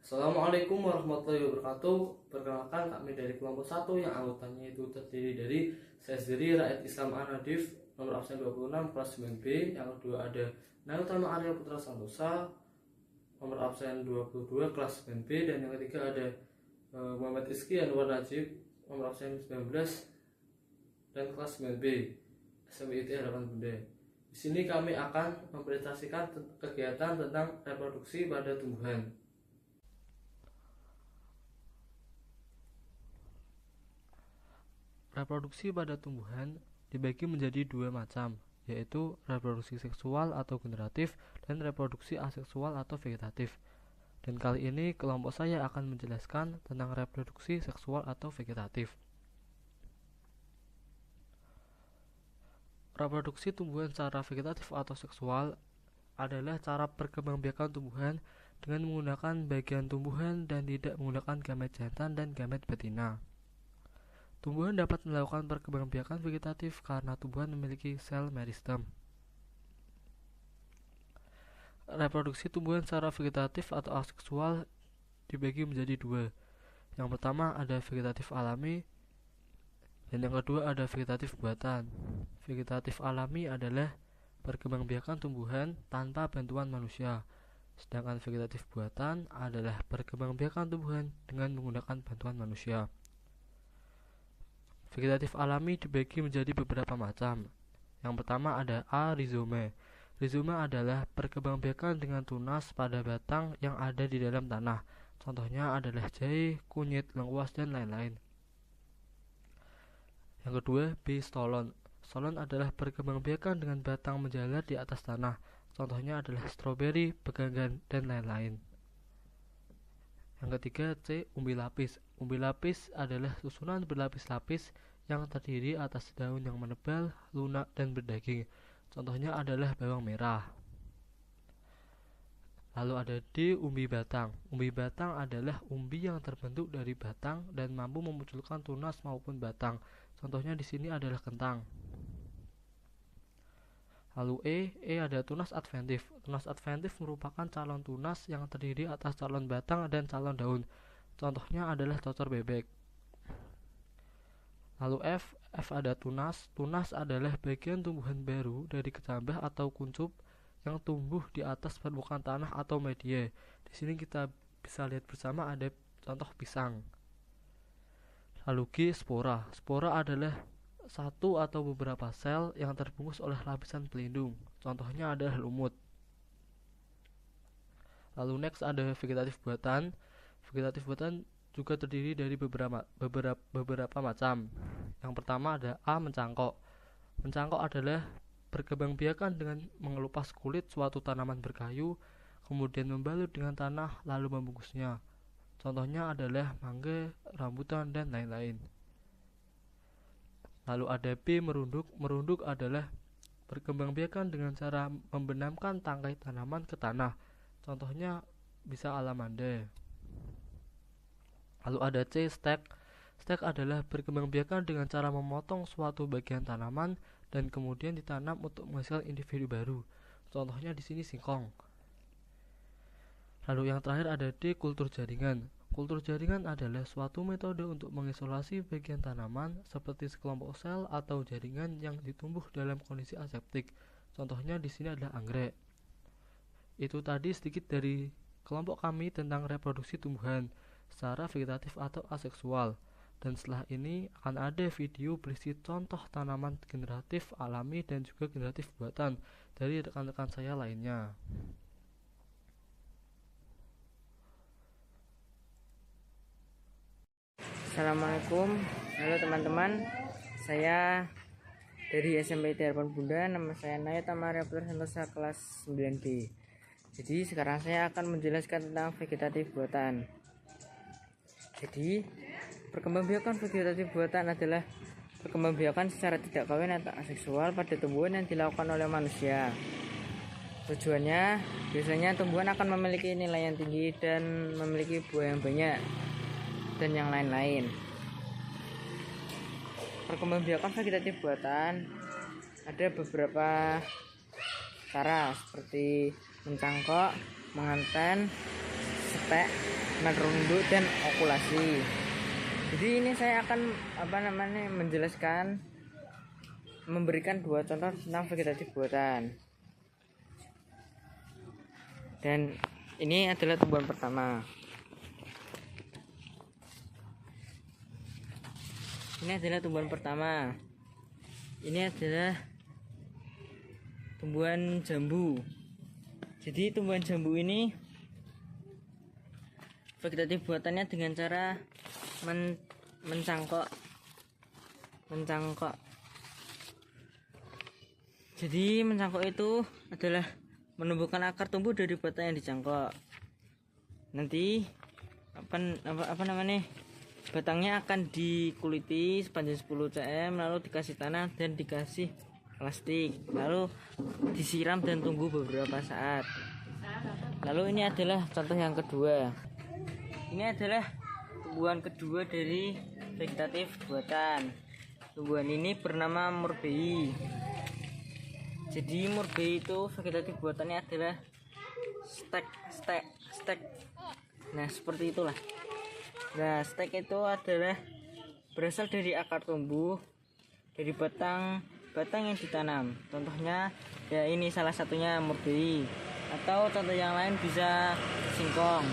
Assalamualaikum warahmatullahi wabarakatuh. Perkenalkan, kami dari kelompok 1 yang anggotanya itu terdiri dari saya sendiri, Rakyat Islam Anadif, nomor absen 26, kelas 9B. Yang kedua ada Nayutama Arya Putra Santosa, nomor absen 22, kelas 9B. Dan yang ketiga ada Muhammad Rizky Anwar Najib, nomor absen 19 dan kelas 9B, SMIT Harapan Bunda. Di sini kami akan mempresentasikan kegiatan tentang reproduksi pada tumbuhan. Reproduksi pada tumbuhan dibagi menjadi dua macam, yaitu reproduksi seksual atau generatif dan reproduksi aseksual atau vegetatif. Dan kali ini kelompok saya akan menjelaskan tentang reproduksi seksual atau vegetatif. Reproduksi tumbuhan secara vegetatif atau seksual adalah cara perkembangbiakan tumbuhan dengan menggunakan bagian tumbuhan dan tidak menggunakan gamet jantan dan gamet betina. Tumbuhan dapat melakukan perkembangbiakan vegetatif karena tumbuhan memiliki sel meristem. Reproduksi tumbuhan secara vegetatif atau aseksual dibagi menjadi dua. Yang pertama ada vegetatif alami dan yang kedua ada vegetatif buatan. Vegetatif alami adalah perkembangbiakan tumbuhan tanpa bantuan manusia, sedangkan vegetatif buatan adalah perkembangbiakan tumbuhan dengan menggunakan bantuan manusia. Vegetatif alami dibagi menjadi beberapa macam. Yang pertama ada A. Rhizome. Rhizome adalah perkembangbiakan dengan tunas pada batang yang ada di dalam tanah. Contohnya adalah jahe, kunyit, lengkuas, dan lain-lain. Yang kedua, B. Stolon. Stolon adalah perkembangbiakan dengan batang menjalar di atas tanah. Contohnya adalah stroberi, pegangan, dan lain-lain. Yang ketiga, C. Umbi lapis. Umbi lapis adalah susunan berlapis-lapis yang terdiri atas daun yang menebal, lunak, dan berdaging. Contohnya adalah bawang merah. Lalu ada D. Umbi batang. Umbi batang adalah umbi yang terbentuk dari batang dan mampu memunculkan tunas maupun batang. Contohnya di sini adalah kentang. Lalu E ada tunas adventif. Tunas adventif merupakan calon tunas yang terdiri atas calon batang dan calon daun. Contohnya adalah cocor bebek. Lalu F ada tunas. Tunas adalah bagian tumbuhan baru dari kecambah atau kuncup yang tumbuh di atas permukaan tanah atau media. Di sini kita bisa lihat bersama ada contoh pisang. Lalu G. Spora. Spora adalah satu atau beberapa sel yang terbungkus oleh lapisan pelindung. Contohnya adalah lumut. Lalu next ada vegetatif buatan. Vegetatif buatan juga terdiri dari beberapa macam. Yang pertama ada A. Mencangkok. Mencangkok adalah perkembangbiakan dengan mengelupas kulit suatu tanaman berkayu, kemudian membalut dengan tanah lalu membungkusnya. Contohnya adalah mangga, rambutan, dan lain-lain. Lalu ada B. Merunduk. Merunduk adalah perkembangbiakan dengan cara membenamkan tangkai tanaman ke tanah. Contohnya bisa alamanda. Lalu ada C. Stek. Stek adalah perkembangbiakan dengan cara memotong suatu bagian tanaman dan kemudian ditanam untuk menghasilkan individu baru. Contohnya di sini singkong. Lalu yang terakhir ada D. Kultur jaringan. Kultur jaringan adalah suatu metode untuk mengisolasi bagian tanaman seperti sekelompok sel atau jaringan yang ditumbuh dalam kondisi aseptik. Contohnya di sini adalah anggrek. Itu tadi sedikit dari kelompok kami tentang reproduksi tumbuhan secara vegetatif atau aseksual. Dan setelah ini akan ada video berisi contoh tanaman generatif alami dan juga generatif buatan dari rekan-rekan saya lainnya. Assalamualaikum, halo teman-teman. Saya dari SMIT Harapan Bunda. Nama saya Nayutama Arya Putra Santosa, kelas 9B. Jadi sekarang saya akan menjelaskan tentang vegetatif buatan. Jadi perkembangbiakan vegetatif buatan adalah perkembangbiakan secara tidak kawin atau aseksual pada tumbuhan yang dilakukan oleh manusia. Tujuannya biasanya tumbuhan akan memiliki nilai yang tinggi dan memiliki buah yang banyak dan yang lain-lain. Perkembangbiakan vegetatif buatan ada beberapa cara seperti mencangkok, menganten, stek, merunduk dan okulasi. Jadi ini saya akan menjelaskan, memberikan dua contoh tentang vegetatif buatan. Dan ini adalah tumbuhan pertama. Ini adalah tumbuhan jambu. Jadi tumbuhan jambu ini vegetatif buatannya dengan cara mencangkok. Jadi mencangkok itu adalah menumbuhkan akar tumbuh dari batang yang dicangkok. Nanti batangnya akan dikuliti sepanjang 10 cm, lalu dikasih tanah dan dikasih plastik, lalu disiram dan tunggu beberapa saat. Lalu ini adalah contoh yang kedua. Ini adalah tumbuhan kedua dari vegetatif buatan. Tumbuhan ini bernama murbei. Jadi murbei itu vegetatif buatannya adalah stek. Nah, seperti itulah. Nah, stek itu adalah berasal dari akar tumbuh dari batang yang ditanam. Contohnya ya ini salah satunya murbei, atau contoh yang lain bisa singkong.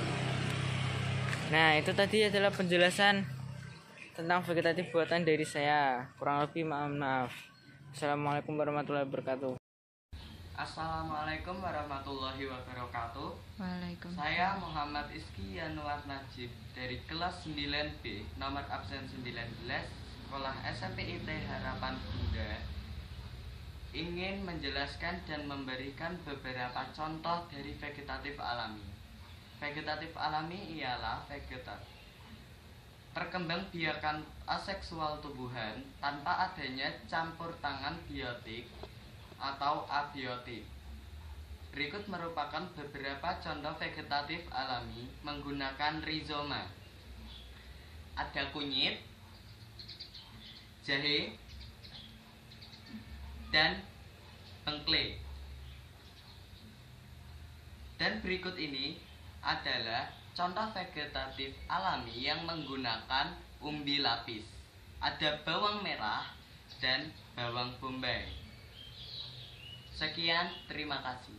Nah, itu tadi adalah penjelasan tentang vegetatif buatan dari saya. Kurang lebih maaf. Assalamualaikum warahmatullahi wabarakatuh. Assalamualaikum warahmatullahi wabarakatuh. Waalaikumsalam. Saya Muhammad Izki Yanuar Najib dari kelas 9B, nomor absen 19, Sekolah SMP IT Harapan Bunda, ingin menjelaskan dan memberikan beberapa contoh dari vegetatif alami. Vegetatif alami ialah perkembangbiakan aseksual tumbuhan tanpa adanya campur tangan biotik atau abiotik. Berikut merupakan beberapa contoh vegetatif alami menggunakan rizoma. Ada kunyit, jahe, dan bengklai. Dan berikut ini adalah contoh vegetatif alami yang menggunakan umbi lapis. Ada bawang merah dan bawang bombay. Sekian, terima kasih.